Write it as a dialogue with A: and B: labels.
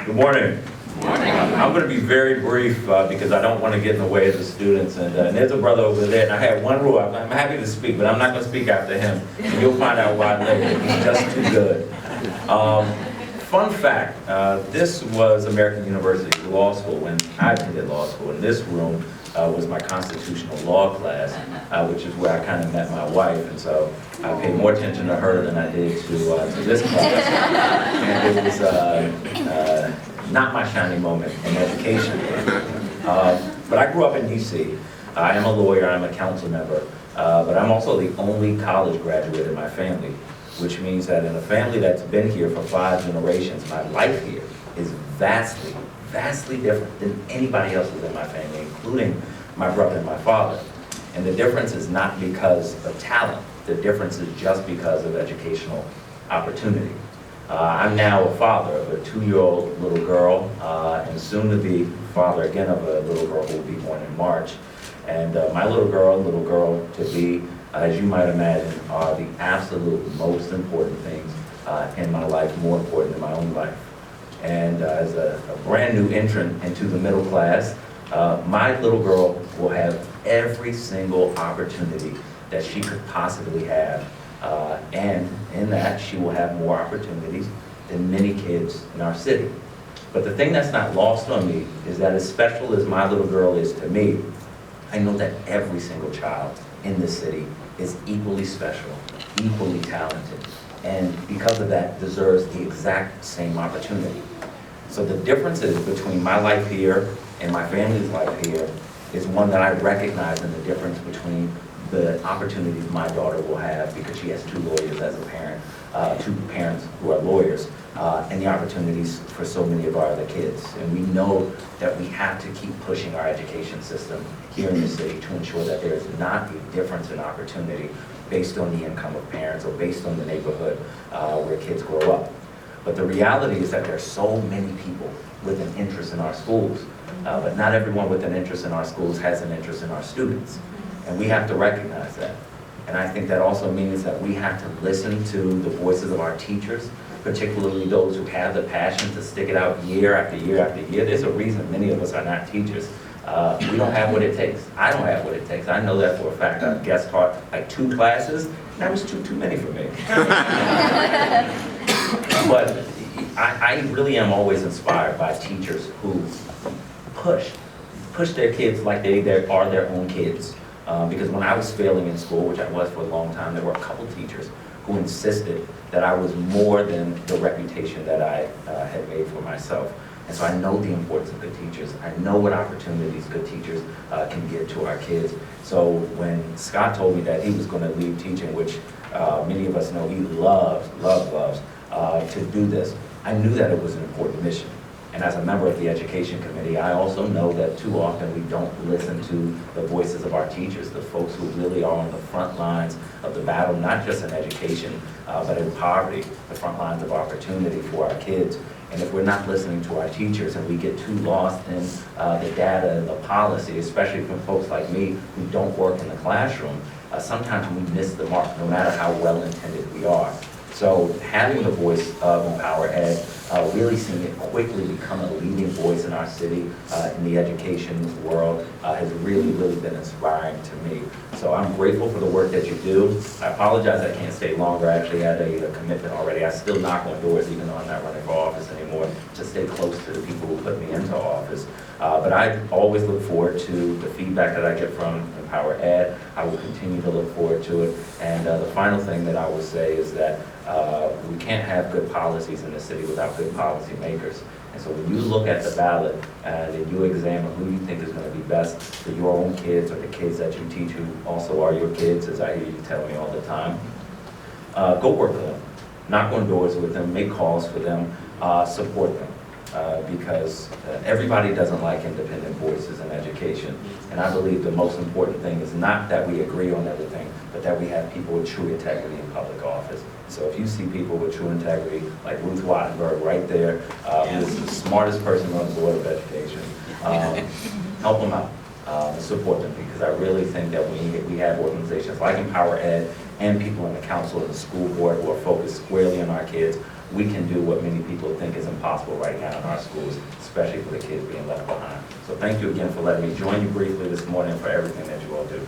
A: Good morning. I'm going to be very brief because I don't want to get in the way of the students. And there's a brother over there, and I have one rule. I'm happy to speak, but I'm not going to speak after him. And you'll find out why later. He's just too good. Fun fact, this was American University Law School when I attended law school. In this room was my constitutional law class, which is where I kind of met my wife. And so I paid more attention to her than I did to this class. And it was not my shining moment in education. But I grew up in DC. I am a lawyer, I'm a council member, but I'm also the only college graduate in my family, which means that in a family that's been here for 5 generations, my life here is vastly, vastly different than anybody else's in my family, including my brother and my father. And the difference is not because of talent, the difference is just because of educational opportunity. I'm now a father of a 2-year-old little girl, and soon to be father again of a little girl who will be born in March. And my little girl to be, as you might imagine, are the absolute most important things in my life, more important than my own life. And as a brand new entrant into the middle class, my little girl will have every single opportunity that she could possibly have. And in that, she will have more opportunities than many kids in our city. But the thing that's not lost on me is that as special as my little girl is to me, I know that every single child in this city is equally special, equally talented, and because of that deserves the exact same opportunity. So the differences between my life here and my family's life here is one that I recognize in the difference between the opportunities my daughter will have because she has 2 lawyers as a parent, 2 parents who are lawyers, and the opportunities for so many of our other kids. And we know that we have to keep pushing our education system here in the city to ensure that there is not a difference in opportunity based on the income of parents or based on the neighborhood where kids grow up. But the reality is that there are so many people with an interest in our schools, but not everyone with an interest in our schools has an interest in our students. And we have to recognize that. And I think that also means that we have to listen to the voices of our teachers, particularly those who have the passion to stick it out year after year after year. There's a reason many of us are not teachers. We don't have what it takes. I don't have what it takes. I know that for a fact. I've guest taught like 2 classes. That was too many for me. But I really am always inspired by teachers who push their kids like they are their own kids. Because when I was failing in school, which I was for a long time, there were a couple teachers who insisted that I was more than the reputation that I had made for myself. And so I know the importance of good teachers. I know what opportunities good teachers can give to our kids. So when Scott told me that he was going to leave teaching, which many of us know he loves to do this, I knew that it was an important mission. And as a member of the Education Committee, I also know that too often we don't listen to the voices of our teachers, the folks who really are on the front lines of the battle, not just in education, but in poverty, the front lines of opportunity for our kids. And if we're not listening to our teachers and we get too lost in the data and the policy, especially from folks like me who don't work in the classroom, sometimes we miss the mark, no matter how well-intended we are. So having the voice of EmpowerEd, really seeing it quickly become a leading voice in our city, in the education world, has really been inspiring to me. So I'm grateful for the work that you do. I apologize I can't stay longer. I actually had a commitment already. I still knock on doors, even though I'm not running for office anymore, to stay close to the people who put me into office. But I always look forward to the feedback that I get from EmpowerEd. I will continue to look forward to it. And the final thing that I will say is that we can't have good policies in the city without good policy makers. And so when you look at the ballot and you examine who you think is going to be best for your own kids or the kids that you teach who also are your kids, as I hear you tell me all the time, go work with them. Knock on doors with them, make calls for them, support them. Because everybody doesn't like independent voices in education. And I believe the most important thing is not that we agree on everything, but that we have people with true integrity in public office. So if you see people with true integrity, like Ruth Wattenberg right there, who is the smartest person on the Board of Education, help them out, support them, because I really think that we have organizations like EmpowerEd and people in the council and the school board who are focused squarely on our kids. we can do what many people think is impossible right now in our schools, especially for the kids being left behind. So thank you again for letting me join you briefly this morning for everything that you all do.